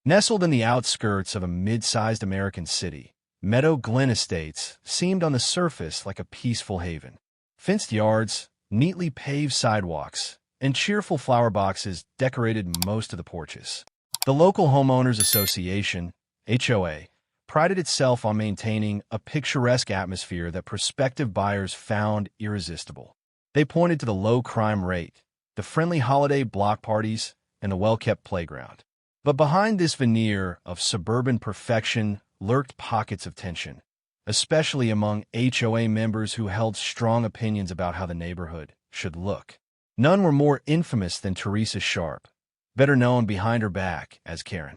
Nestled in the outskirts of a mid-sized American city, Meadow Glen Estates seemed on the surface like a peaceful haven. Fenced yards, neatly paved sidewalks, and cheerful flower boxes decorated most of the porches. The local homeowners association, HOA, prided itself on maintaining a picturesque atmosphere that prospective buyers found irresistible. They pointed to the low crime rate, the friendly holiday block parties, and the well-kept playground. But behind this veneer of suburban perfection lurked pockets of tension, especially among HOA members who held strong opinions about how the neighborhood should look. None were more infamous than Teresa Sharp, better known behind her back as Karen.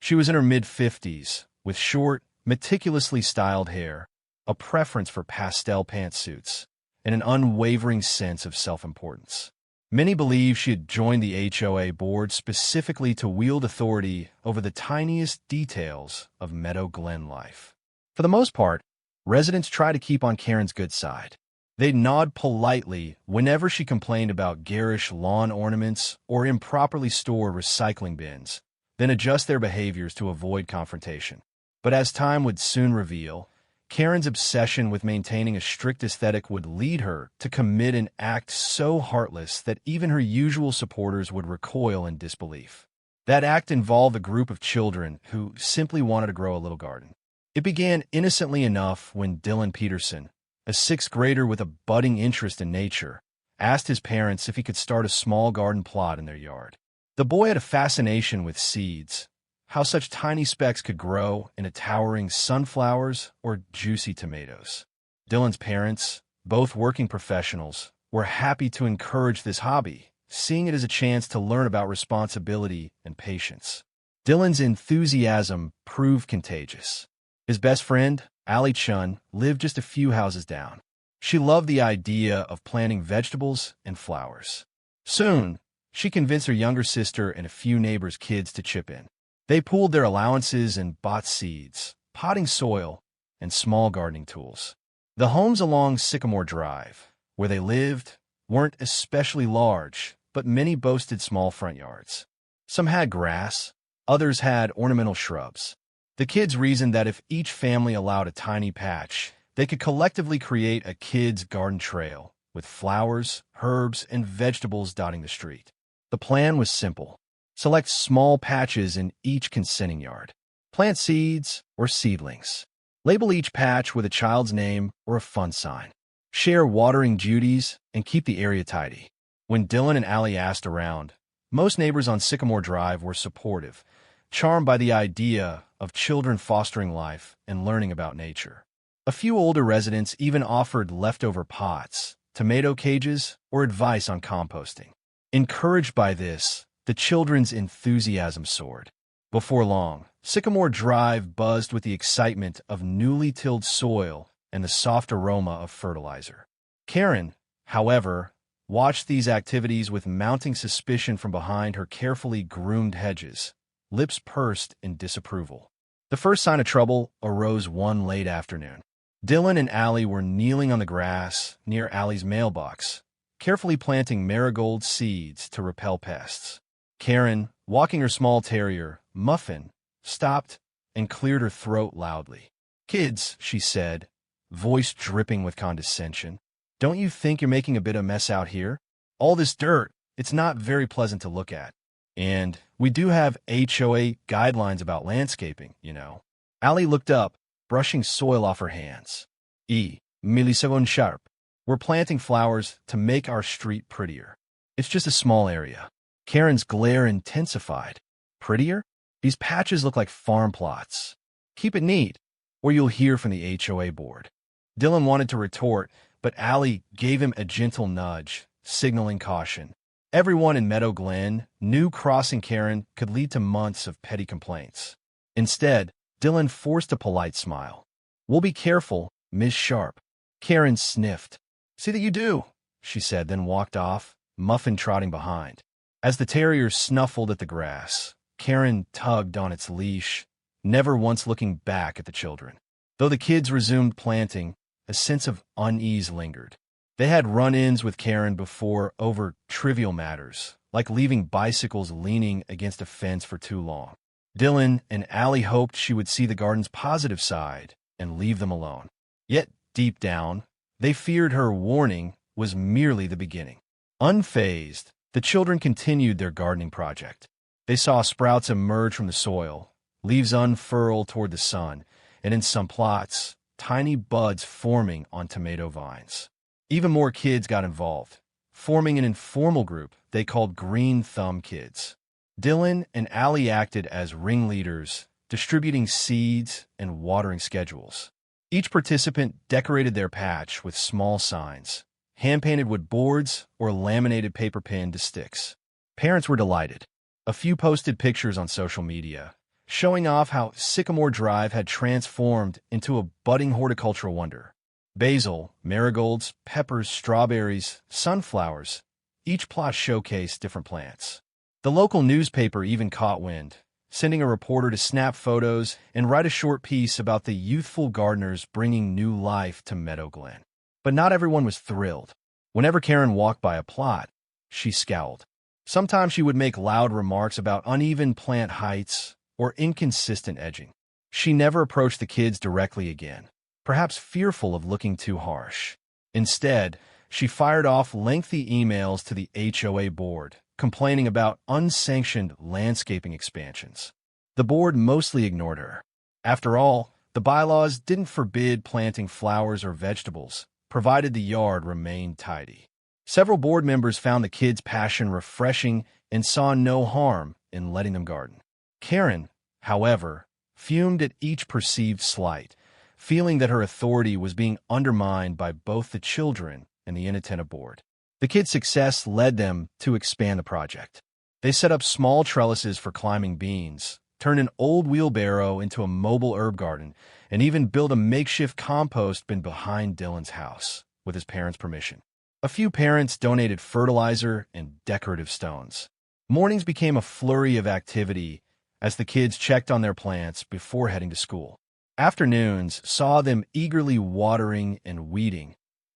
She was in her mid-50s, with short, meticulously styled hair, a preference for pastel pantsuits, and an unwavering sense of self-importance. Many believe she had joined the HOA board specifically to wield authority over the tiniest details of Meadow Glen life. For the most part, residents try to keep on Karen's good side. They'd nod politely whenever she complained about garish lawn ornaments or improperly stored recycling bins, then adjust their behaviors to avoid confrontation. But as time would soon reveal, Karen's obsession with maintaining a strict aesthetic would lead her to commit an act so heartless that even her usual supporters would recoil in disbelief. That act involved a group of children who simply wanted to grow a little garden. It began innocently enough when Dylan Peterson, a sixth grader with a budding interest in nature, asked his parents if he could start a small garden plot in their yard. The boy had a fascination with seeds, how such tiny specks could grow into towering sunflowers or juicy tomatoes. Dylan's parents, both working professionals, were happy to encourage this hobby, seeing it as a chance to learn about responsibility and patience. Dylan's enthusiasm proved contagious. His best friend, Allie Chun, lived just a few houses down. She loved the idea of planting vegetables and flowers. Soon, she convinced her younger sister and a few neighbors' kids to chip in. They pooled their allowances and bought seeds, potting soil, and small gardening tools. The homes along Sycamore Drive, where they lived, weren't especially large, but many boasted small front yards. Some had grass, others had ornamental shrubs. The kids reasoned that if each family allowed a tiny patch, they could collectively create a kids' garden trail, with flowers, herbs, and vegetables dotting the street. The plan was simple. Select small patches in each consenting yard. Plant seeds or seedlings. Label each patch with a child's name or a fun sign. Share watering duties and keep the area tidy. When Dylan and Allie asked around, most neighbors on Sycamore Drive were supportive, charmed by the idea of children fostering life and learning about nature. A few older residents even offered leftover pots, tomato cages, or advice on composting. Encouraged by this, the children's enthusiasm soared. Before long, Sycamore Drive buzzed with the excitement of newly tilled soil and the soft aroma of fertilizer. Karen, however, watched these activities with mounting suspicion from behind her carefully groomed hedges, lips pursed in disapproval. The first sign of trouble arose one late afternoon. Dylan and Allie were kneeling on the grass near Allie's mailbox, carefully planting marigold seeds to repel pests. Karen, walking her small terrier, Muffin, stopped and cleared her throat loudly. "Kids," she said, voice dripping with condescension, "don't you think you're making a bit of mess out here? All this dirt, it's not very pleasant to look at. And we do have HOA guidelines about landscaping, you know." Allie looked up, brushing soil off her hands. Milliseconds sharp. "We're planting flowers to make our street prettier. It's just a small area." Karen's glare intensified. "Prettier? These patches look like farm plots. Keep it neat, or you'll hear from the HOA board." Dylan wanted to retort, but Allie gave him a gentle nudge, signaling caution. Everyone in Meadow Glen knew crossing Karen could lead to months of petty complaints. Instead, Dylan forced a polite smile. "We'll be careful, Miss Sharp." Karen sniffed. "See that you do," she said, then walked off, Muffin trotting behind. As the terrier snuffled at the grass, Karen tugged on its leash, never once looking back at the children. Though the kids resumed planting, a sense of unease lingered. They had run-ins with Karen before over trivial matters, like leaving bicycles leaning against a fence for too long. Dylan and Allie hoped she would see the garden's positive side and leave them alone. Yet, deep down, they feared her warning was merely the beginning. Unfazed, the children continued their gardening project. They saw sprouts emerge from the soil, leaves unfurl toward the sun, and in some plots, tiny buds forming on tomato vines. Even more kids got involved, forming an informal group they called Green Thumb Kids. Dylan and Allie acted as ringleaders, distributing seeds and watering schedules. Each participant decorated their patch with small signs, hand-painted wood boards or laminated paper pinned to sticks. Parents were delighted. A few posted pictures on social media, showing off how Sycamore Drive had transformed into a budding horticultural wonder. Basil, marigolds, peppers, strawberries, sunflowers, each plot showcased different plants. The local newspaper even caught wind, sending a reporter to snap photos and write a short piece about the youthful gardeners bringing new life to Meadow Glen. But not everyone was thrilled. Whenever Karen walked by a plot, she scowled. Sometimes she would make loud remarks about uneven plant heights or inconsistent edging. She never approached the kids directly again, perhaps fearful of looking too harsh. Instead, she fired off lengthy emails to the HOA board, complaining about unsanctioned landscaping expansions. The board mostly ignored her. After all, the bylaws didn't forbid planting flowers or vegetables, provided the yard remained tidy. Several board members found the kids' passion refreshing and saw no harm in letting them garden. Karen, however, fumed at each perceived slight, feeling that her authority was being undermined by both the children and the inattentive board. The kids' success led them to expand the project. They set up small trellises for climbing beans, turned an old wheelbarrow into a mobile herb garden, and even built a makeshift compost bin behind Dylan's house, with his parents' permission. A few parents donated fertilizer and decorative stones. Mornings became a flurry of activity as the kids checked on their plants before heading to school. Afternoons saw them eagerly watering and weeding,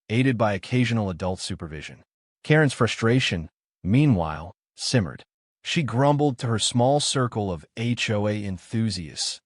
aided by occasional adult supervision. Karen's frustration, meanwhile, simmered. She grumbled to her small circle of HOA enthusiasts,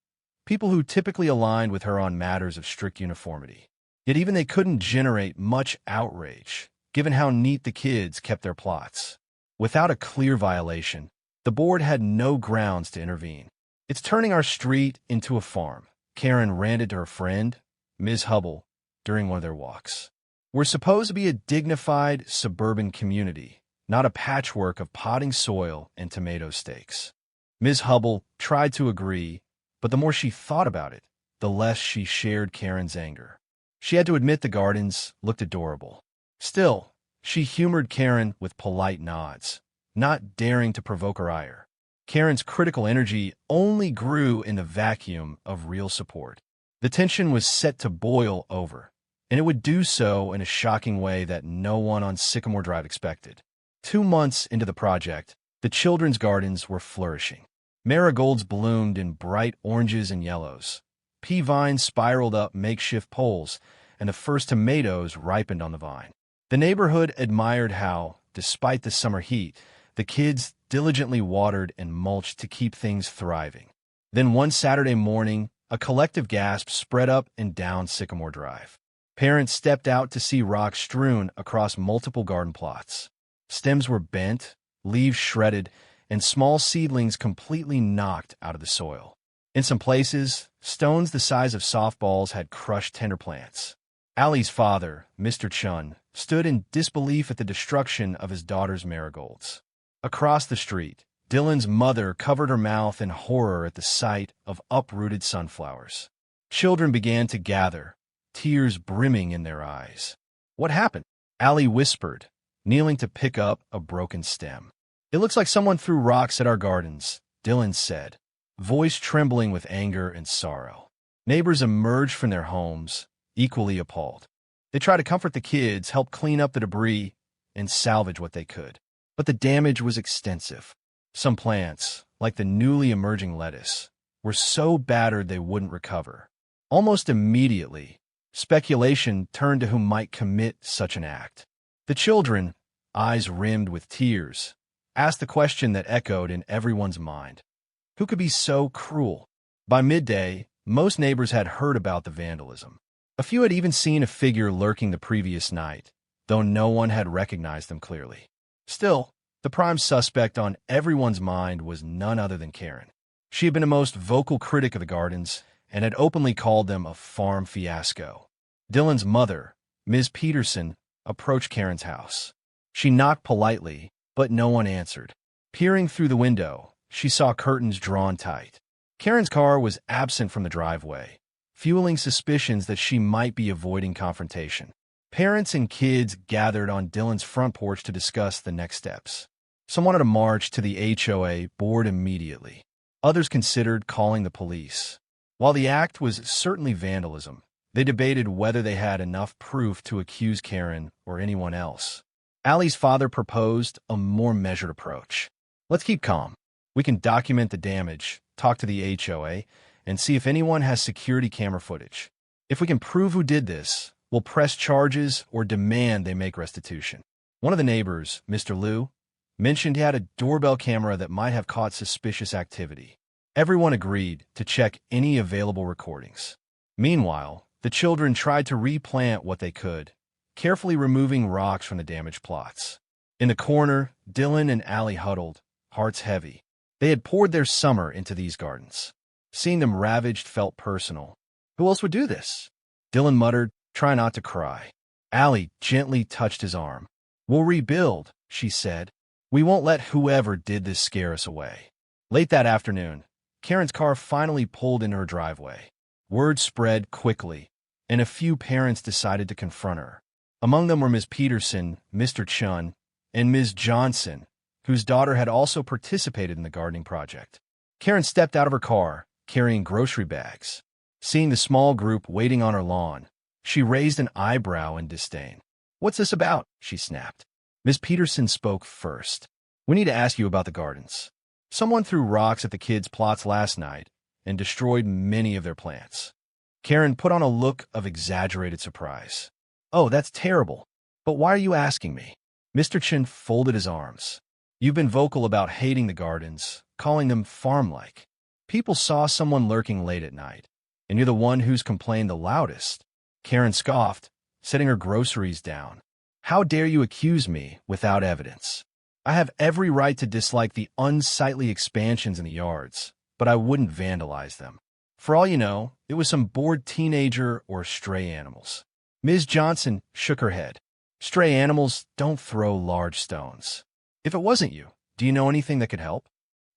people who typically aligned with her on matters of strict uniformity. Yet even they couldn't generate much outrage, given how neat the kids kept their plots. Without a clear violation, the board had no grounds to intervene. "It's turning our street into a farm," Karen ranted to her friend, Ms. Hubble, during one of their walks. "We're supposed to be a dignified suburban community, not a patchwork of potting soil and tomato stakes." Ms. Hubble tried to agree, but the more she thought about it, the less she shared Karen's anger. She had to admit the gardens looked adorable. Still, she humored Karen with polite nods, not daring to provoke her ire. Karen's critical energy only grew in the vacuum of real support. The tension was set to boil over, and it would do so in a shocking way that no one on Sycamore Drive expected. 2 months into the project, the children's gardens were flourishing. Marigolds bloomed in bright oranges and yellows. Pea vines spiraled up makeshift poles, and the first tomatoes ripened on the vine. The neighborhood admired how, despite the summer heat, the kids diligently watered and mulched to keep things thriving. Then one Saturday morning, a collective gasp spread up and down Sycamore Drive. Parents stepped out to see rocks strewn across multiple garden plots. Stems were bent, leaves shredded, and small seedlings completely knocked out of the soil. In some places, stones the size of softballs had crushed tender plants. Allie's father, Mr. Chun, stood in disbelief at the destruction of his daughter's marigolds. Across the street, Dylan's mother covered her mouth in horror at the sight of uprooted sunflowers. Children began to gather, tears brimming in their eyes. "What happened?" Allie whispered, kneeling to pick up a broken stem. "It looks like someone threw rocks at our gardens," Dylan said, voice trembling with anger and sorrow. Neighbors emerged from their homes, equally appalled. They tried to comfort the kids, help clean up the debris, and salvage what they could. But the damage was extensive. Some plants, like the newly emerging lettuce, were so battered they wouldn't recover. Almost immediately, speculation turned to who might commit such an act. The children, eyes rimmed with tears, asked the question that echoed in everyone's mind. Who could be so cruel? By midday, most neighbors had heard about the vandalism. A few had even seen a figure lurking the previous night, though no one had recognized them clearly. Still, the prime suspect on everyone's mind was none other than Karen. She had been a most vocal critic of the gardens and had openly called them a farm fiasco. Dylan's mother, Ms. Peterson, approached Karen's house. She knocked politely, but no one answered. Peering through the window, she saw curtains drawn tight. Karen's car was absent from the driveway, fueling suspicions that she might be avoiding confrontation. Parents and kids gathered on Dylan's front porch to discuss the next steps. Some wanted to march to the HOA board immediately. Others considered calling the police. While the act was certainly vandalism, they debated whether they had enough proof to accuse Karen or anyone else. Allie's father proposed a more measured approach. Let's keep calm. We can document the damage, talk to the HOA, and see if anyone has security camera footage. If we can prove who did this, we'll press charges or demand they make restitution. One of the neighbors, Mr. Liu, mentioned he had a doorbell camera that might have caught suspicious activity. Everyone agreed to check any available recordings. Meanwhile, the children tried to replant what they could, carefully removing rocks from the damaged plots. In the corner, Dylan and Allie huddled, hearts heavy. They had poured their summer into these gardens. Seeing them ravaged felt personal. Who else would do this? Dylan muttered, try not to cry. Allie gently touched his arm. We'll rebuild, she said. We won't let whoever did this scare us away. Late that afternoon, Karen's car finally pulled into her driveway. Word spread quickly, and a few parents decided to confront her. Among them were Ms. Peterson, Mr. Chun, and Ms. Johnson, whose daughter had also participated in the gardening project. Karen stepped out of her car, carrying grocery bags. Seeing the small group waiting on her lawn, she raised an eyebrow in disdain. What's this about? She snapped. Ms. Peterson spoke first. We need to ask you about the gardens. Someone threw rocks at the kids' plots last night and destroyed many of their plants. Karen put on a look of exaggerated surprise. Oh, that's terrible. But why are you asking me? Mr. Chin folded his arms. You've been vocal about hating the gardens, calling them farm-like. People saw someone lurking late at night, and you're the one who's complained the loudest. Karen scoffed, setting her groceries down. How dare you accuse me without evidence? I have every right to dislike the unsightly expansions in the yards, but I wouldn't vandalize them. For all you know, it was some bored teenager or stray animals. Ms. Johnson shook her head. Stray animals don't throw large stones. If it wasn't you, do you know anything that could help?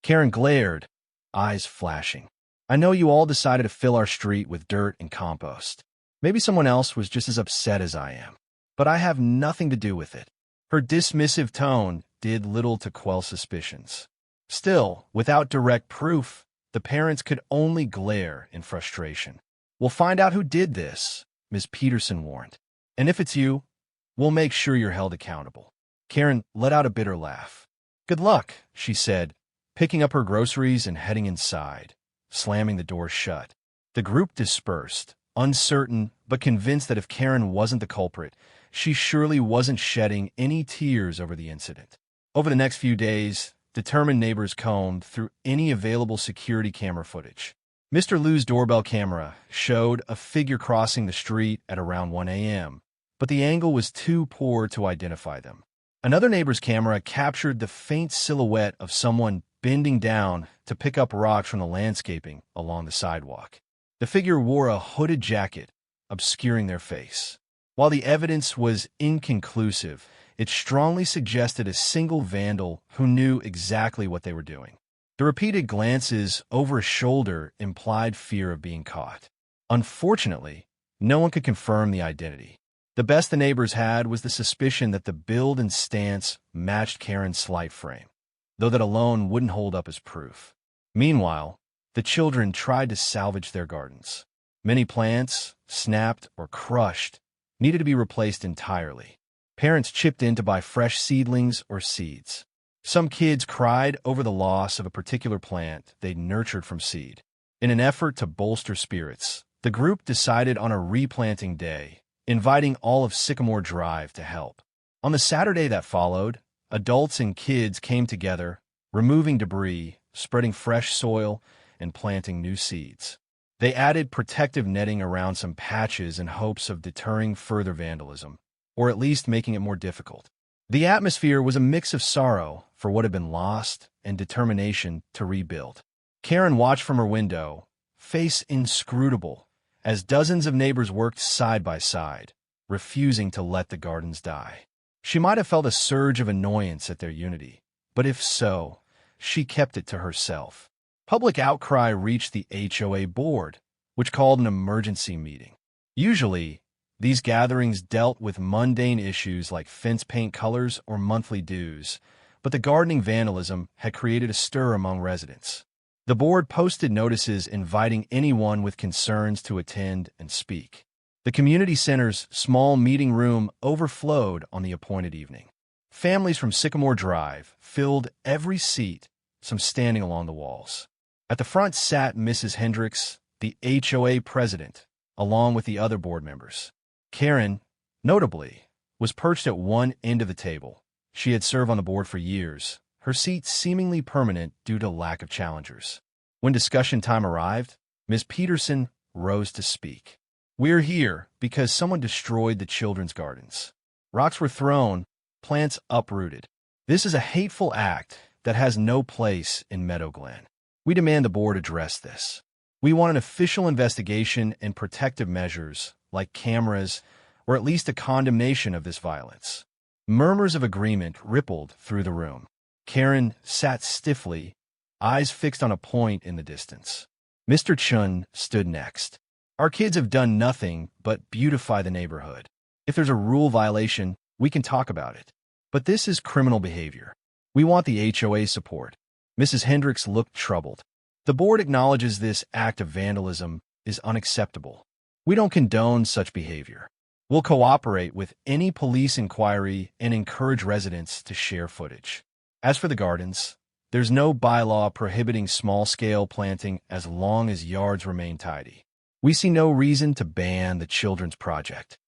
Karen glared, eyes flashing. I know you all decided to fill our street with dirt and compost. Maybe someone else was just as upset as I am. But I have nothing to do with it. Her dismissive tone did little to quell suspicions. Still, without direct proof, the parents could only glare in frustration. We'll find out who did this, Ms. Peterson warned. And if it's you, we'll make sure you're held accountable. Karen let out a bitter laugh. Good luck, she said, picking up her groceries and heading inside, slamming the door shut. The group dispersed, uncertain but convinced that if Karen wasn't the culprit, she surely wasn't shedding any tears over the incident. Over the next few days, determined neighbors combed through any available security camera footage. Mr. Liu's doorbell camera showed a figure crossing the street at around 1 a.m., but the angle was too poor to identify them. Another neighbor's camera captured the faint silhouette of someone bending down to pick up rocks from the landscaping along the sidewalk. The figure wore a hooded jacket, obscuring their face. While the evidence was inconclusive, it strongly suggested a single vandal who knew exactly what they were doing. The repeated glances over his shoulder implied fear of being caught. Unfortunately, no one could confirm the identity. The best the neighbors had was the suspicion that the build and stance matched Karen's slight frame, though that alone wouldn't hold up as proof. Meanwhile, the children tried to salvage their gardens. Many plants, snapped or crushed, needed to be replaced entirely. Parents chipped in to buy fresh seedlings or seeds. Some kids cried over the loss of a particular plant they'd nurtured from seed. In an effort to bolster spirits, the group decided on a replanting day, inviting all of Sycamore Drive to help. On the Saturday that followed, adults and kids came together, removing debris, spreading fresh soil and planting new seeds. They added protective netting around some patches in hopes of deterring further vandalism, or at least making it more difficult. The atmosphere was a mix of sorrow for what had been lost and determination to rebuild. Karen watched from her window, face inscrutable, as dozens of neighbors worked side by side, refusing to let the gardens die. She might have felt a surge of annoyance at their unity, but if so, she kept it to herself. Public outcry reached the HOA board, which called an emergency meeting. Usually, these gatherings dealt with mundane issues like fence paint colors or monthly dues, but the gardening vandalism had created a stir among residents. The board posted notices inviting anyone with concerns to attend and speak. The community center's small meeting room overflowed on the appointed evening. Families from Sycamore Drive filled every seat, some standing along the walls. At the front sat Mrs. Hendricks, the HOA president, along with the other board members. Karen, notably, was perched at one end of the table. She had served on the board for years, her seat seemingly permanent due to lack of challengers. When discussion time arrived, Ms. Peterson rose to speak. "We're here because someone destroyed the children's gardens. Rocks were thrown, plants uprooted. This is a hateful act that has no place in Meadow Glen. We demand the board address this. We want an official investigation and protective measures, like cameras, or at least a condemnation of this violence." Murmurs of agreement rippled through the room. Karen sat stiffly, eyes fixed on a point in the distance. Mr. Chun stood next. "Our kids have done nothing but beautify the neighborhood. If there's a rule violation, we can talk about it. But this is criminal behavior. We want the HOA support." Mrs. Hendricks looked troubled. "The board acknowledges this act of vandalism is unacceptable. We don't condone such behavior. We'll cooperate with any police inquiry and encourage residents to share footage. As for the gardens, there's no bylaw prohibiting small-scale planting as long as yards remain tidy. We see no reason to ban the children's project."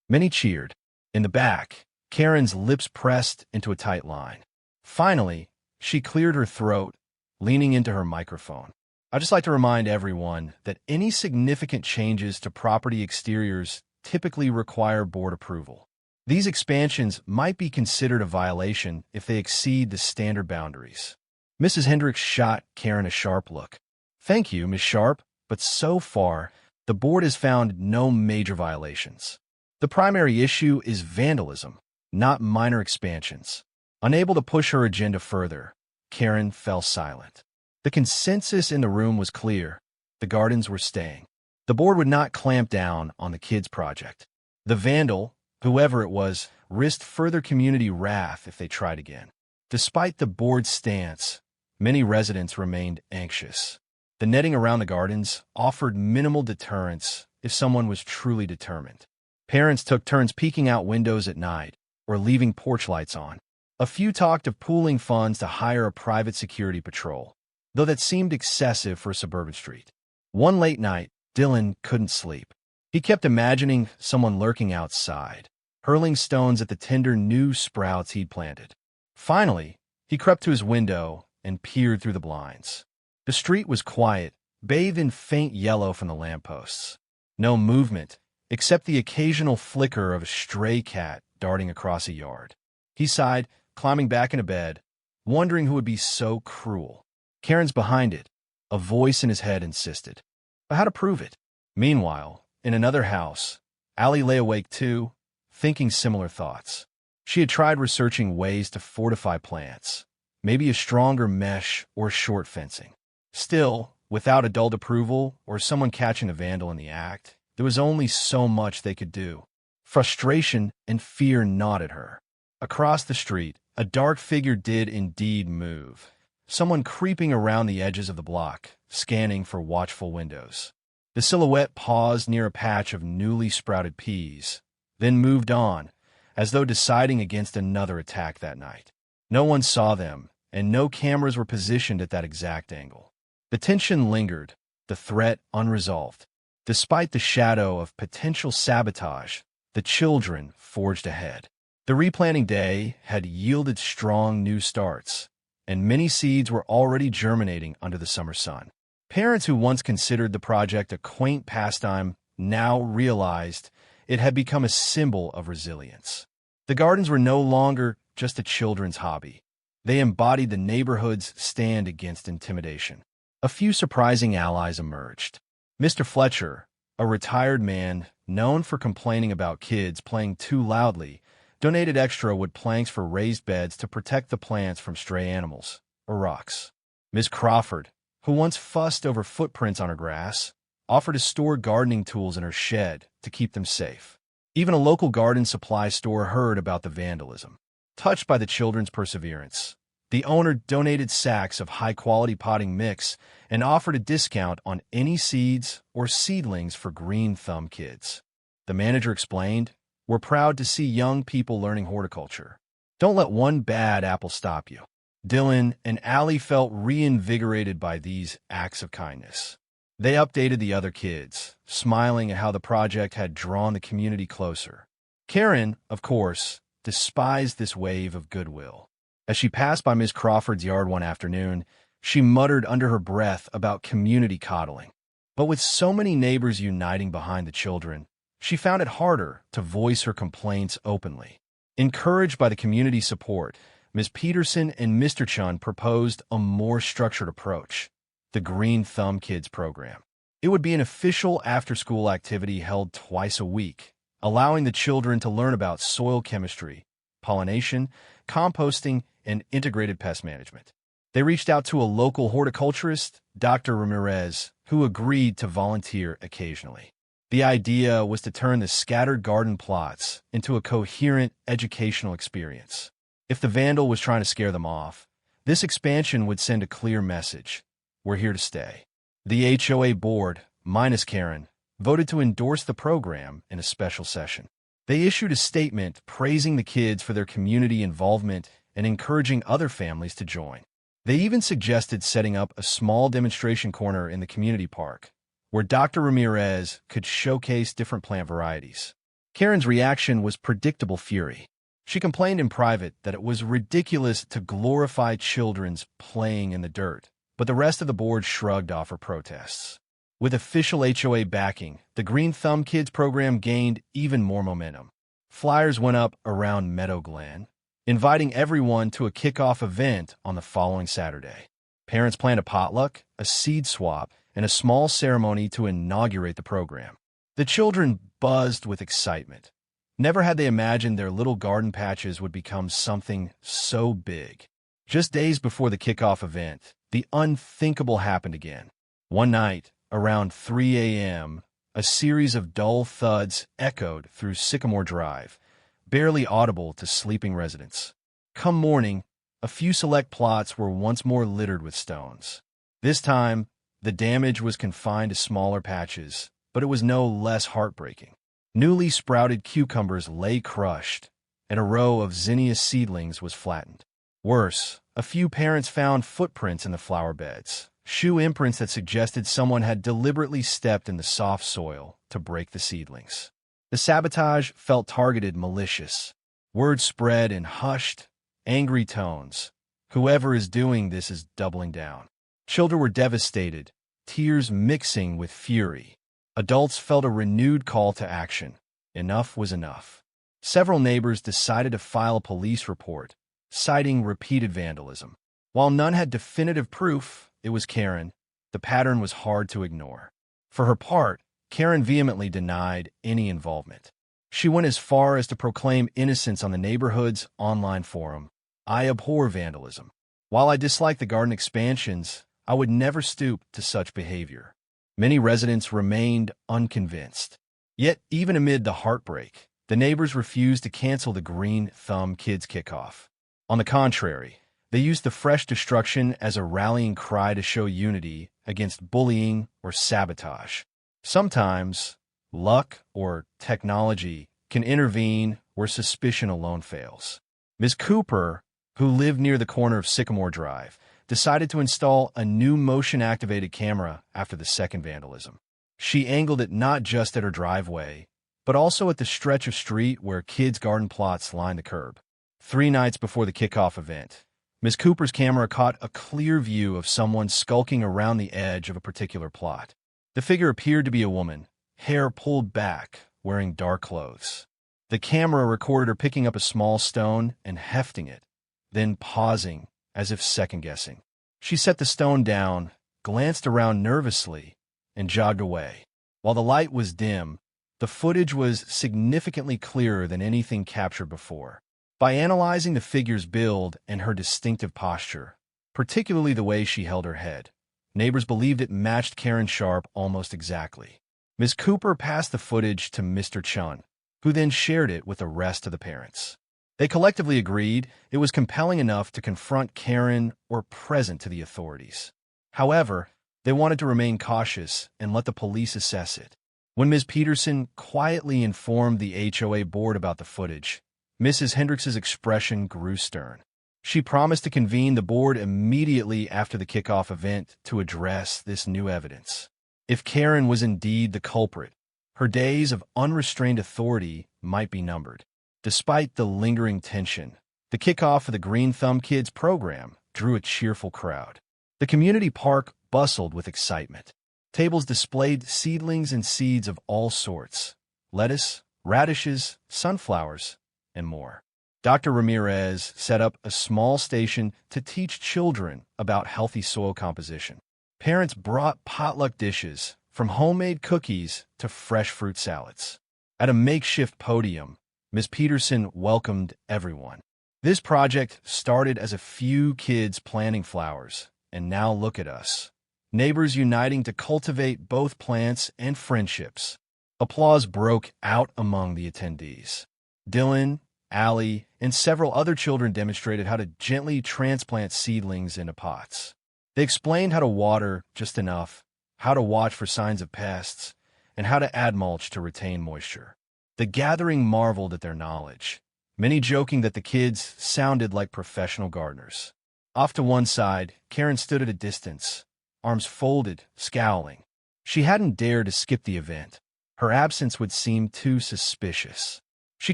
Many cheered. In the back, Karen's lips pressed into a tight line. Finally, she cleared her throat, leaning into her microphone. "I'd just like to remind everyone that any significant changes to property exteriors typically require board approval. These expansions might be considered a violation if they exceed the standard boundaries." Mrs. Hendricks shot Karen a sharp look. "Thank you, Miss Sharp, but so far, the board has found no major violations. The primary issue is vandalism, not minor expansions." Unable to push her agenda further, Karen fell silent. The consensus in the room was clear. The gardens were staying. The board would not clamp down on the kids' project. The vandal, whoever it was, risked further community wrath if they tried again. Despite the board's stance, many residents remained anxious. The netting around the gardens offered minimal deterrence if someone was truly determined. Parents took turns peeking out windows at night or leaving porch lights on. A few talked of pooling funds to hire a private security patrol, though that seemed excessive for a suburban street. One late night, Dylan couldn't sleep. He kept imagining someone lurking outside, hurling stones at the tender new sprouts he'd planted. Finally, he crept to his window and peered through the blinds. The street was quiet, bathed in faint yellow from the lampposts. No movement, except the occasional flicker of a stray cat darting across a yard. He sighed, climbing back into bed, wondering who would be so cruel. Karen's behind it. A voice in his head insisted. But how to prove it? Meanwhile, in another house, Allie lay awake too, thinking similar thoughts. She had tried researching ways to fortify plants, maybe a stronger mesh or short fencing. Still, without adult approval or someone catching the vandal in the act, there was only so much they could do. Frustration and fear gnawed at her. Across the street, a dark figure did indeed move. Someone creeping around the edges of the block, scanning for watchful windows. The silhouette paused near a patch of newly sprouted peas, then moved on, as though deciding against another attack that night. No one saw them, and no cameras were positioned at that exact angle. The tension lingered, the threat unresolved. Despite the shadow of potential sabotage, the children forged ahead. The replanting day had yielded strong new starts, and many seeds were already germinating under the summer sun. Parents who once considered the project a quaint pastime now realized it had become a symbol of resilience. The gardens were no longer just a children's hobby. They embodied the neighborhood's stand against intimidation. A few surprising allies emerged. Mr. Fletcher, a retired man known for complaining about kids playing too loudly, donated extra wood planks for raised beds to protect the plants from stray animals or rocks. Ms. Crawford, who once fussed over footprints on her grass, offered to store gardening tools in her shed to keep them safe. Even a local garden supply store heard about the vandalism. Touched by the children's perseverance, the owner donated sacks of high-quality potting mix and offered a discount on any seeds or seedlings for green thumb kids. The manager explained, "We're proud to see young people learning horticulture. Don't let one bad apple stop you." Dylan and Allie felt reinvigorated by these acts of kindness. They updated the other kids, smiling at how the project had drawn the community closer. Karen, of course, despised this wave of goodwill. As she passed by Ms. Crawford's yard one afternoon, she muttered under her breath about community coddling. But with so many neighbors uniting behind the children, she found it harder to voice her complaints openly. Encouraged by the community support, Ms. Peterson and Mr. Chun proposed a more structured approach, the Green Thumb Kids program. It would be an official after-school activity held twice a week, allowing the children to learn about soil chemistry, pollination, composting, and integrated pest management. They reached out to a local horticulturist, Dr. Ramirez, who agreed to volunteer occasionally. The idea was to turn the scattered garden plots into a coherent educational experience. If the vandal was trying to scare them off, this expansion would send a clear message: we're here to stay. The HOA board, minus Karen, voted to endorse the program in a special session. They issued a statement praising the kids for their community involvement and encouraging other families to join. They even suggested setting up a small demonstration corner in the community park, where Dr. Ramirez could showcase different plant varieties. Karen's reaction was predictable fury. She complained in private that it was ridiculous to glorify children's playing in the dirt, but the rest of the board shrugged off her protests. With official HOA backing, the Green Thumb Kids program gained even more momentum. Flyers went up around Meadow Glen, inviting everyone to a kickoff event on the following Saturday. Parents planned a potluck, a seed swap, and a small ceremony to inaugurate the program. The children buzzed with excitement. Never had they imagined their little garden patches would become something so big. Just days before the kickoff event, the unthinkable happened again. One night, around 3 a.m., a series of dull thuds echoed through Sycamore Drive, barely audible to sleeping residents. Come morning, a few select plots were once more littered with stones. This time, the damage was confined to smaller patches, but it was no less heartbreaking. Newly sprouted cucumbers lay crushed, and a row of zinnias seedlings was flattened. Worse, a few parents found footprints in the flower beds, shoe imprints that suggested someone had deliberately stepped in the soft soil to break the seedlings. The sabotage felt targeted, malicious. Word spread in hushed, angry tones. Whoever is doing this is doubling down. Children were devastated, tears mixing with fury. Adults felt a renewed call to action. Enough was enough. Several neighbors decided to file a police report, citing repeated vandalism. While none had definitive proof it was Karen, the pattern was hard to ignore. For her part, Karen vehemently denied any involvement. She went as far as to proclaim innocence on the neighborhood's online forum. "I abhor vandalism. While I dislike the garden expansions, I would never stoop to such behavior." Many residents remained unconvinced. Yet, even amid the heartbreak, the neighbors refused to cancel the Green Thumb Kids kickoff. On the contrary, they used the fresh destruction as a rallying cry to show unity against bullying or sabotage. Sometimes, luck or technology can intervene where suspicion alone fails. Ms. Cooper, who lived near the corner of Sycamore Drive, decided to install a new motion-activated camera after the second vandalism. She angled it not just at her driveway, but also at the stretch of street where kids' garden plots lined the curb. 3 nights before the kickoff event, Ms. Cooper's camera caught a clear view of someone skulking around the edge of a particular plot. The figure appeared to be a woman, hair pulled back, wearing dark clothes. The camera recorded her picking up a small stone and hefting it, then pausing, as if second-guessing. She set the stone down, glanced around nervously, and jogged away. While the light was dim, the footage was significantly clearer than anything captured before. By analyzing the figure's build and her distinctive posture, particularly the way she held her head, neighbors believed it matched Karen Sharp almost exactly. Ms. Cooper passed the footage to Mr. Chun, who then shared it with the rest of the parents. They collectively agreed it was compelling enough to confront Karen or present to the authorities. However, they wanted to remain cautious and let the police assess it. When Ms. Peterson quietly informed the HOA board about the footage, Mrs. Hendricks's expression grew stern. She promised to convene the board immediately after the kickoff event to address this new evidence. If Karen was indeed the culprit, her days of unrestrained authority might be numbered. Despite the lingering tension, the kickoff of the Green Thumb Kids program drew a cheerful crowd. The community park bustled with excitement. Tables displayed seedlings and seeds of all sorts: lettuce, radishes, sunflowers, and more. Dr. Ramirez set up a small station to teach children about healthy soil composition. Parents brought potluck dishes, from homemade cookies to fresh fruit salads. At a makeshift podium, Ms. Peterson welcomed everyone. This project started as a few kids planting flowers, and now look at us. Neighbors uniting to cultivate both plants and friendships. Applause broke out among the attendees. Dylan, Allie, and several other children demonstrated how to gently transplant seedlings into pots. They explained how to water just enough, how to watch for signs of pests, and how to add mulch to retain moisture. The gathering marveled at their knowledge, many joking that the kids sounded like professional gardeners. Off to one side, Karen stood at a distance, arms folded, scowling. She hadn't dared to skip the event. Her absence would seem too suspicious. She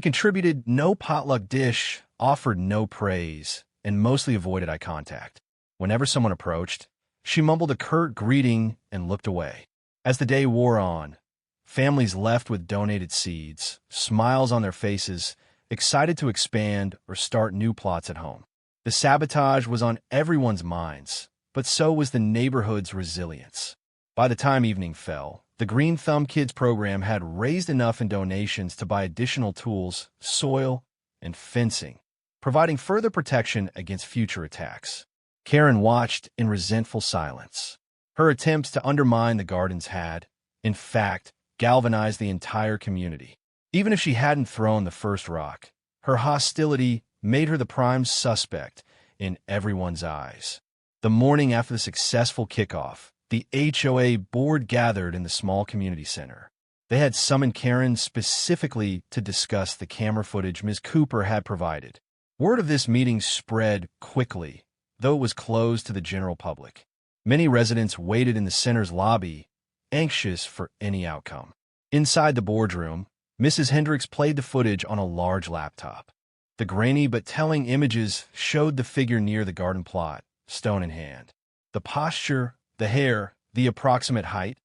contributed no potluck dish, offered no praise, and mostly avoided eye contact. Whenever someone approached, she mumbled a curt greeting and looked away. As the day wore on, families left with donated seeds, smiles on their faces, excited to expand or start new plots at home. The sabotage was on everyone's minds, but so was the neighborhood's resilience. By the time evening fell, the Green Thumb Kids program had raised enough in donations to buy additional tools, soil, and fencing, providing further protection against future attacks. Karen watched in resentful silence. Her attempts to undermine the gardens had, in fact, galvanized the entire community. Even if she hadn't thrown the first rock, her hostility made her the prime suspect in everyone's eyes. The morning after the successful kickoff, the HOA board gathered in the small community center. They had summoned Karen specifically to discuss the camera footage Ms. Cooper had provided. Word of this meeting spread quickly, though it was closed to the general public. Many residents waited in the center's lobby, anxious for any outcome. Inside the boardroom, Mrs. Hendricks played the footage on a large laptop. The grainy but telling images showed the figure near the garden plot, stone in hand. The posture, the hair, the approximate height,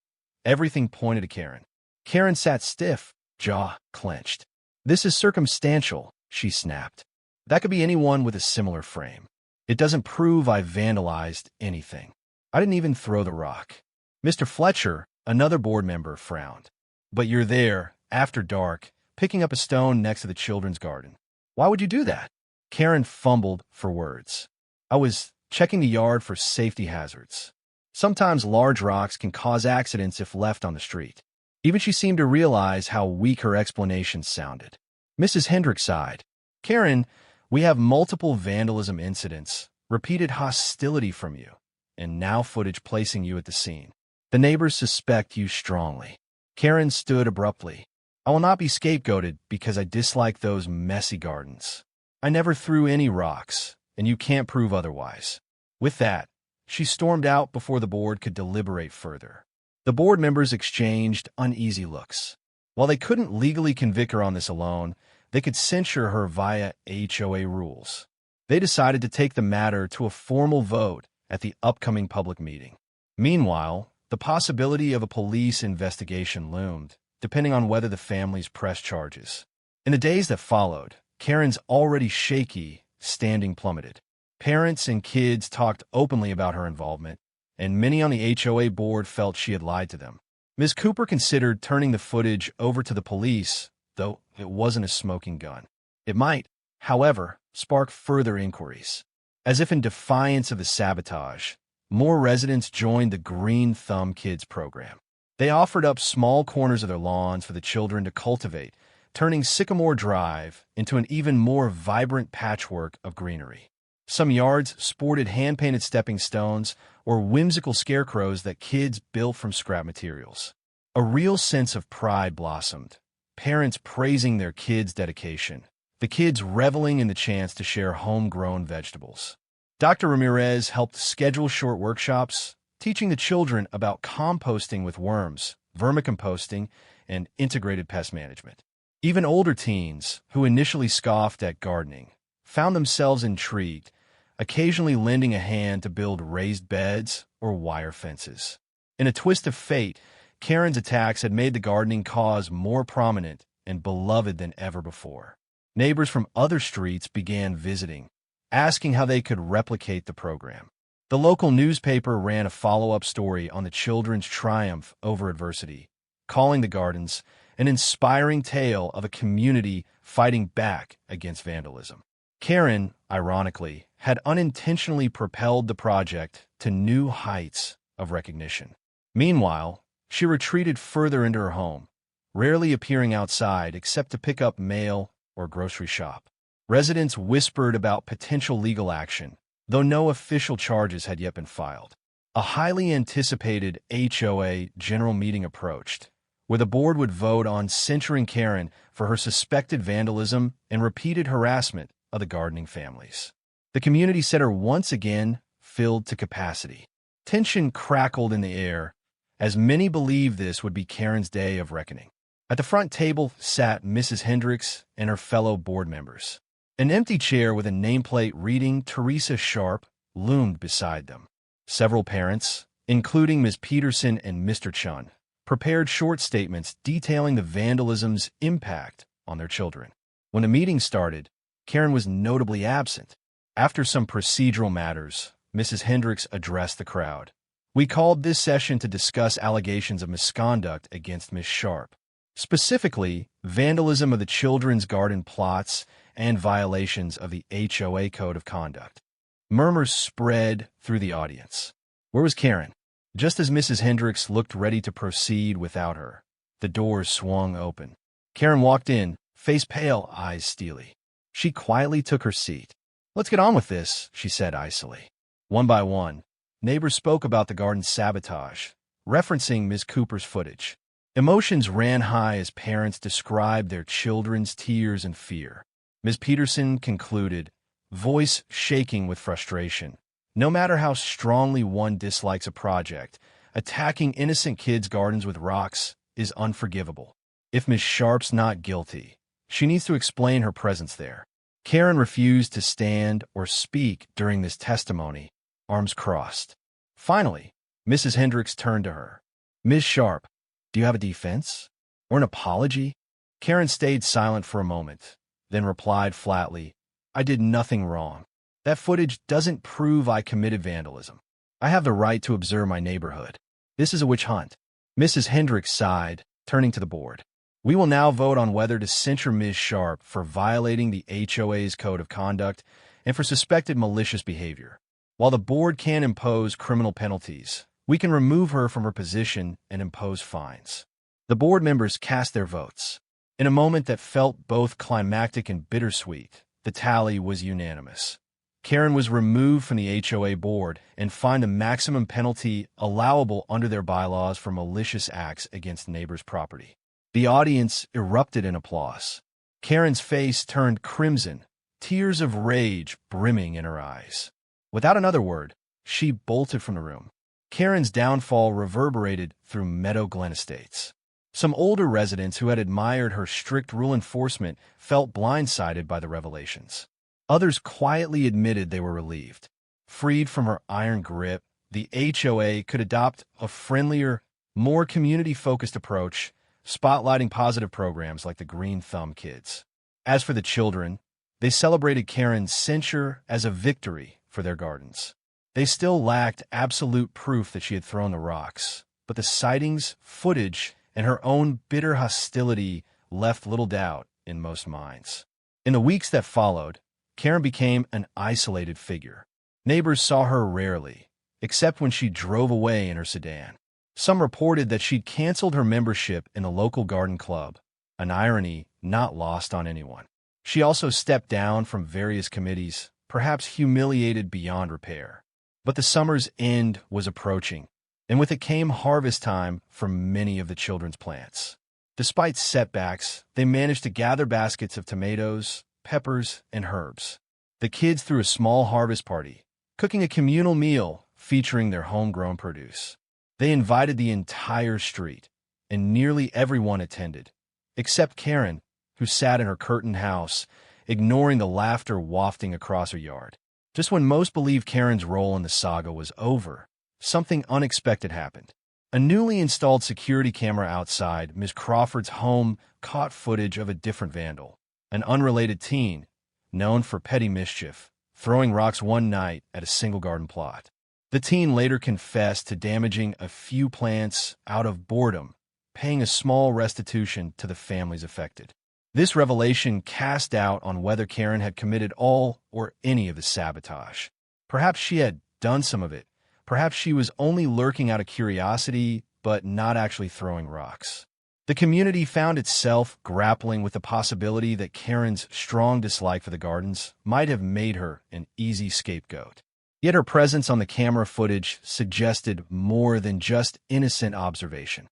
everything pointed to Karen. Karen sat stiff, jaw clenched. "This is circumstantial," she snapped. "That could be anyone with a similar frame. It doesn't prove I vandalized anything. I didn't even throw the rock." Mr. Fletcher, another board member, frowned. "But you're there, after dark, picking up a stone next to the children's garden. Why would you do that?" Karen fumbled for words. "I was checking the yard for safety hazards. Sometimes large rocks can cause accidents if left on the street." Even she seemed to realize how weak her explanation sounded. Mrs. Hendricks sighed. "Karen, we have multiple vandalism incidents, repeated hostility from you, and now footage placing you at the scene. The neighbors suspect you strongly." Karen stood abruptly. "I will not be scapegoated because I dislike those messy gardens. I never threw any rocks, and you can't prove otherwise." With that, she stormed out before the board could deliberate further. The board members exchanged uneasy looks. While they couldn't legally convict her on this alone, they could censure her via HOA rules. They decided to take the matter to a formal vote at the upcoming public meeting. Meanwhile, the possibility of a police investigation loomed, depending on whether the families pressed charges. In the days that followed, Karen's already shaky standing plummeted. Parents and kids talked openly about her involvement, and many on the HOA board felt she had lied to them. Ms. Cooper considered turning the footage over to the police, though it wasn't a smoking gun. It might, however, spark further inquiries. As if in defiance of the sabotage, more residents joined the Green Thumb Kids program. They offered up small corners of their lawns for the children to cultivate, turning Sycamore Drive into an even more vibrant patchwork of greenery. Some yards sported hand-painted stepping stones or whimsical scarecrows that kids built from scrap materials. A real sense of pride blossomed, parents praising their kids' dedication, the kids reveling in the chance to share homegrown vegetables. Dr. Ramirez helped schedule short workshops, teaching the children about composting with worms, vermicomposting, and integrated pest management. Even older teens, who initially scoffed at gardening, found themselves intrigued, occasionally lending a hand to build raised beds or wire fences. In a twist of fate, Karen's attacks had made the gardening cause more prominent and beloved than ever before. Neighbors from other streets began visiting, asking how they could replicate the program. The local newspaper ran a follow-up story on the children's triumph over adversity, calling the gardens an inspiring tale of a community fighting back against vandalism. Karen, ironically, had unintentionally propelled the project to new heights of recognition. Meanwhile, she retreated further into her home, rarely appearing outside except to pick up mail or grocery shop. Residents whispered about potential legal action, though no official charges had yet been filed. A highly anticipated HOA general meeting approached, where the board would vote on censuring Karen for her suspected vandalism and repeated harassment of the gardening families. The community center once again filled to capacity. Tension crackled in the air, as many believed this would be Karen's day of reckoning. At the front table sat Mrs. Hendricks and her fellow board members. An empty chair with a nameplate reading Teresa Sharp loomed beside them. Several parents, including Ms. Peterson and Mr. Chun, prepared short statements detailing the vandalism's impact on their children. When the meeting started, Karen was notably absent. After some procedural matters, Mrs. Hendricks addressed the crowd. "We called this session to discuss allegations of misconduct against Ms. Sharp, specifically vandalism of the children's garden plots and violations of the HOA Code of Conduct." Murmurs spread through the audience. Where was Karen? Just as Mrs. Hendricks looked ready to proceed without her, the doors swung open. Karen walked in, face pale, eyes steely. She quietly took her seat. "Let's get on with this," she said icily. One by one, neighbors spoke about the garden's sabotage, referencing Ms. Cooper's footage. Emotions ran high as parents described their children's tears and fear. Ms. Peterson concluded, voice shaking with frustration. No matter how strongly one dislikes a project, attacking innocent kids' gardens with rocks is unforgivable. If Ms. Sharp's not guilty, she needs to explain her presence there. Karen refused to stand or speak during this testimony, arms crossed. Finally, Mrs. Hendricks turned to her. "Ms. Sharp, do you have a defense? Or an apology?" Karen stayed silent for a moment, then replied flatly, "I did nothing wrong. That footage doesn't prove I committed vandalism. I have the right to observe my neighborhood. This is a witch hunt." Mrs. Hendricks sighed, turning to the board. "We will now vote on whether to censure Ms. Sharp for violating the HOA's Code of Conduct and for suspected malicious behavior. While the board can impose criminal penalties, we can remove her from her position and impose fines." The board members cast their votes. In a moment that felt both climactic and bittersweet, the tally was unanimous. Karen was removed from the HOA board and fined the maximum penalty allowable under their bylaws for malicious acts against neighbors' property. The audience erupted in applause. Karen's face turned crimson, tears of rage brimming in her eyes. Without another word, she bolted from the room. Karen's downfall reverberated through Meadow Glen Estates. Some older residents who had admired her strict rule enforcement felt blindsided by the revelations. Others quietly admitted they were relieved. Freed from her iron grip, the HOA could adopt a friendlier, more community-focused approach, spotlighting positive programs like the Green Thumb Kids. As for the children, they celebrated Karen's censure as a victory for their gardens. They still lacked absolute proof that she had thrown the rocks, but the sightings, footage, and her own bitter hostility left little doubt in most minds. In the weeks that followed, Karen became an isolated figure. Neighbors saw her rarely, except when she drove away in her sedan. Some reported that she'd canceled her membership in the local garden club, an irony not lost on anyone. She also stepped down from various committees, perhaps humiliated beyond repair. But the summer's end was approaching, and with it came harvest time for many of the children's plants. Despite setbacks, they managed to gather baskets of tomatoes, peppers, and herbs. The kids threw a small harvest party, cooking a communal meal featuring their homegrown produce. They invited the entire street, and nearly everyone attended, except Karen, who sat in her curtained house, ignoring the laughter wafting across her yard. Just when most believed Karen's role in the saga was over, something unexpected happened. A newly installed security camera outside Ms. Crawford's home caught footage of a different vandal, an unrelated teen, known for petty mischief, throwing rocks one night at a single garden plot. The teen later confessed to damaging a few plants out of boredom, paying a small restitution to the families affected. This revelation cast doubt on whether Karen had committed all or any of the sabotage. Perhaps she had done some of it. Perhaps she was only lurking out of curiosity, but not actually throwing rocks. The community found itself grappling with the possibility that Karen's strong dislike for the gardens might have made her an easy scapegoat. Yet her presence on the camera footage suggested more than just innocent observation.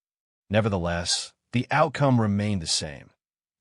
Nevertheless, the outcome remained the same.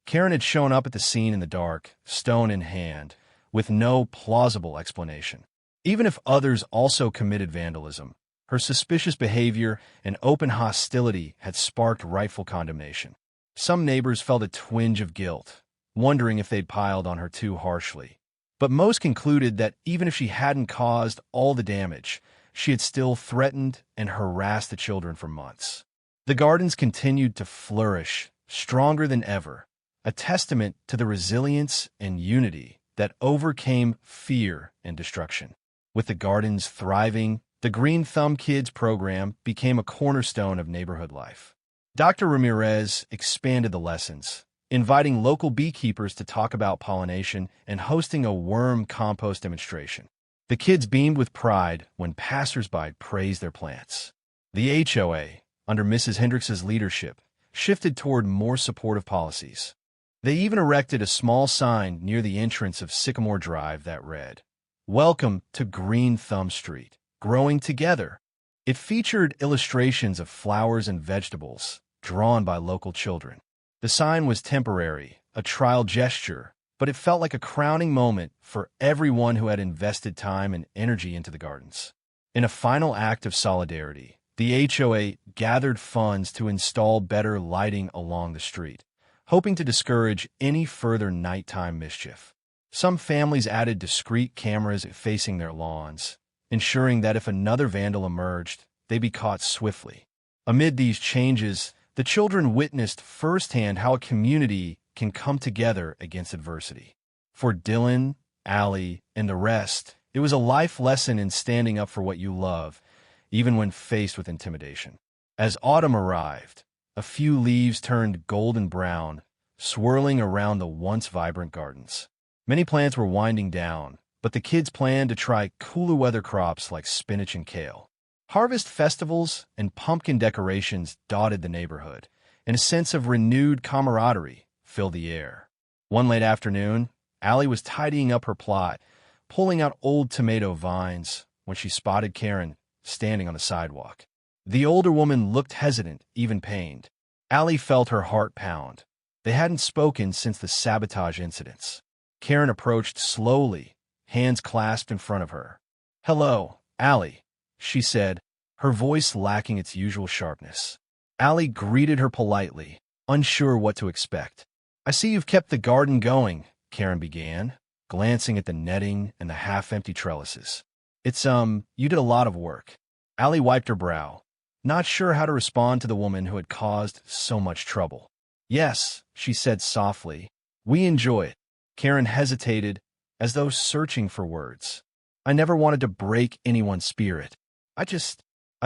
Karen had shown up at the scene in the dark, stone in hand, with no plausible explanation. Even if others also committed vandalism, her suspicious behavior and open hostility had sparked rightful condemnation. Some neighbors felt a twinge of guilt, wondering if they'd piled on her too harshly. But most concluded that even if she hadn't caused all the damage, she had still threatened and harassed the children for months. The gardens continued to flourish, stronger than ever, a testament to the resilience and unity that overcame fear and destruction. With the gardens thriving, the Green Thumb Kids program became a cornerstone of neighborhood life. Dr. Ramirez expanded the lessons, inviting local beekeepers to talk about pollination and hosting a worm compost demonstration. The kids beamed with pride when passersby praised their plants. The HOA, under Mrs. Hendricks's leadership, shifted toward more supportive policies. They even erected a small sign near the entrance of Sycamore Drive that read, "Welcome to Green Thumb Street, growing together." It featured illustrations of flowers and vegetables drawn by local children. The sign was temporary, a trial gesture, but it felt like a crowning moment for everyone who had invested time and energy into the gardens. In a final act of solidarity, the HOA gathered funds to install better lighting along the street, hoping to discourage any further nighttime mischief. Some families added discreet cameras facing their lawns, ensuring that if another vandal emerged, they'd be caught swiftly. Amid these changes, the children witnessed firsthand how a community can come together against adversity. For Dylan, Allie, and the rest, it was a life lesson in standing up for what you love, even when faced with intimidation. As autumn arrived, a few leaves turned golden brown, swirling around the once vibrant gardens. Many plants were winding down, but the kids planned to try cooler weather crops like spinach and kale. Harvest festivals and pumpkin decorations dotted the neighborhood, and a sense of renewed camaraderie filled the air. One late afternoon, Allie was tidying up her plot, pulling out old tomato vines, when she spotted Karen standing on the sidewalk. The older woman looked hesitant, even pained. Allie felt her heart pound. They hadn't spoken since the sabotage incidents. Karen approached slowly, hands clasped in front of her. "Hello, Allie," she said, her voice lacking its usual sharpness. Allie greeted her politely, unsure what to expect. "I see you've kept the garden going," Karen began, glancing at the netting and the half-empty trellises. You did a lot of work. Allie wiped her brow, not sure how to respond to the woman who had caused so much trouble. Yes, she said softly. We enjoy it. Karen hesitated, as though searching for words. I never wanted to break anyone's spirit. I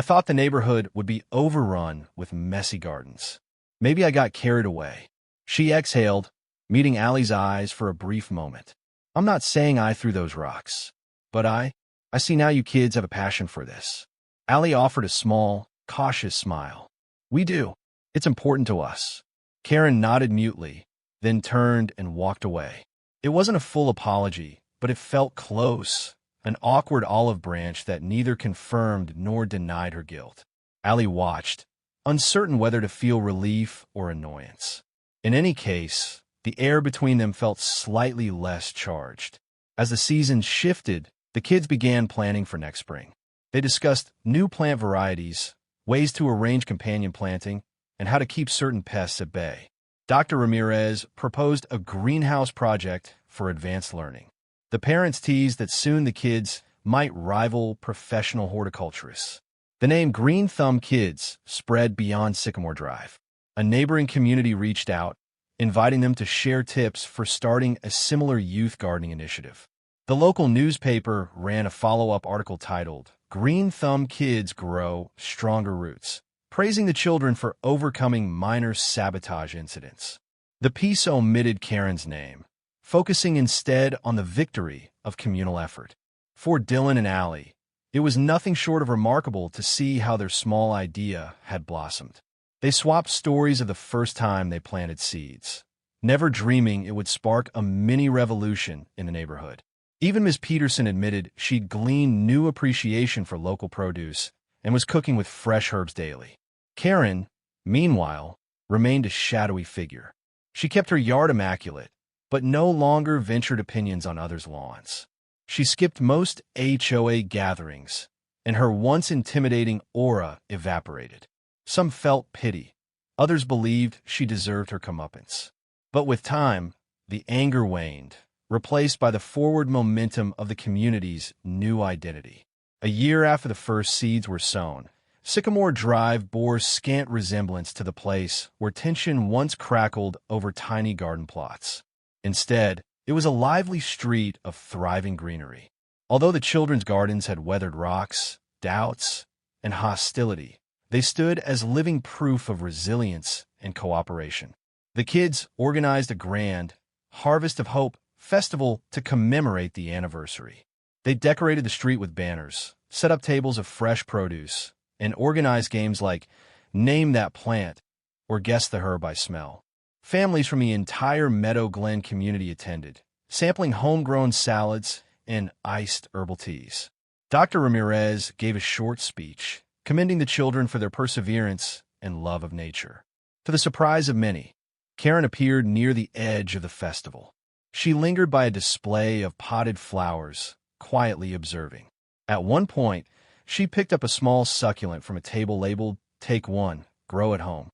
thought the neighborhood would be overrun with messy gardens. Maybe I got carried away. She exhaled, meeting Allie's eyes for a brief moment. I'm not saying I threw those rocks, but I see now you kids have a passion for this. Allie offered a small, cautious smile. We do. It's important to us. Karen nodded mutely, then turned and walked away. It wasn't a full apology, but it felt close, an awkward olive branch that neither confirmed nor denied her guilt. Allie watched, uncertain whether to feel relief or annoyance. In any case, the air between them felt slightly less charged. As the season shifted, the kids began planning for next spring. They discussed new plant varieties, ways to arrange companion planting, and how to keep certain pests at bay. Dr. Ramirez proposed a greenhouse project for advanced learning. The parents teased that soon the kids might rival professional horticulturists. The name Green Thumb Kids spread beyond Sycamore Drive. A neighboring community reached out, inviting them to share tips for starting a similar youth gardening initiative. The local newspaper ran a follow-up article titled, Green Thumb Kids Grow Stronger Roots, praising the children for overcoming minor sabotage incidents. The piece omitted Karen's name, focusing instead on the victory of communal effort. For Dylan and Allie, it was nothing short of remarkable to see how their small idea had blossomed. They swapped stories of the first time they planted seeds, never dreaming it would spark a mini revolution in the neighborhood. Even Ms. Peterson admitted she'd gleaned new appreciation for local produce and was cooking with fresh herbs daily. Karen, meanwhile, remained a shadowy figure. She kept her yard immaculate, but no longer ventured opinions on others' lawns. She skipped most HOA gatherings, and her once intimidating aura evaporated. Some felt pity. Others believed she deserved her comeuppance. But with time, the anger waned, replaced by the forward momentum of the community's new identity. A year after the first seeds were sown, Sycamore Drive bore scant resemblance to the place where tension once crackled over tiny garden plots. Instead, it was a lively street of thriving greenery. Although the children's gardens had weathered rocks, doubts, and hostility, they stood as living proof of resilience and cooperation. The kids organized a grand Harvest of Hope festival to commemorate the anniversary. They decorated the street with banners, set up tables of fresh produce, and organized games like Name That Plant or Guess the Herb by Smell. Families from the entire Meadow Glen community attended, sampling homegrown salads and iced herbal teas. Dr. Ramirez gave a short speech, commending the children for their perseverance and love of nature. To the surprise of many, Karen appeared near the edge of the festival. She lingered by a display of potted flowers, quietly observing. At one point, she picked up a small succulent from a table labeled, Take One, Grow at Home.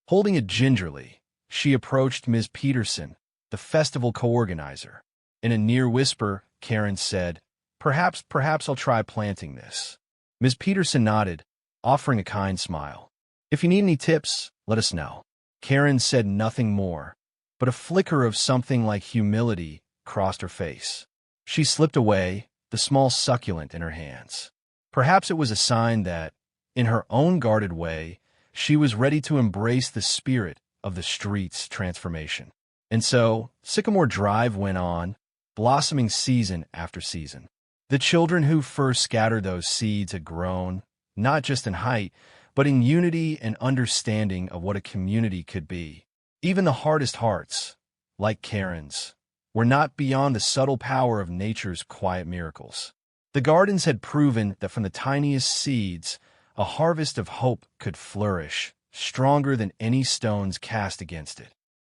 Holding it gingerly, she approached Ms. Peterson, the festival co-organizer. In a near whisper, Karen said, Perhaps I'll try planting this. Ms. Peterson nodded, offering a kind smile. If you need any tips, let us know. Karen said nothing more, but a flicker of something like humility crossed her face. She slipped away, the small succulent in her hands. Perhaps it was a sign that, in her own guarded way, she was ready to embrace the spirit of the street's transformation. And so, Sycamore Drive went on, blossoming season after season. The children who first scattered those seeds had grown, not just in height, but in unity and understanding of what a community could be. Even the hardest hearts, like Karen's, were not beyond the subtle power of nature's quiet miracles. The gardens had proven that from the tiniest seeds, a harvest of hope could flourish, stronger than any stones cast against it.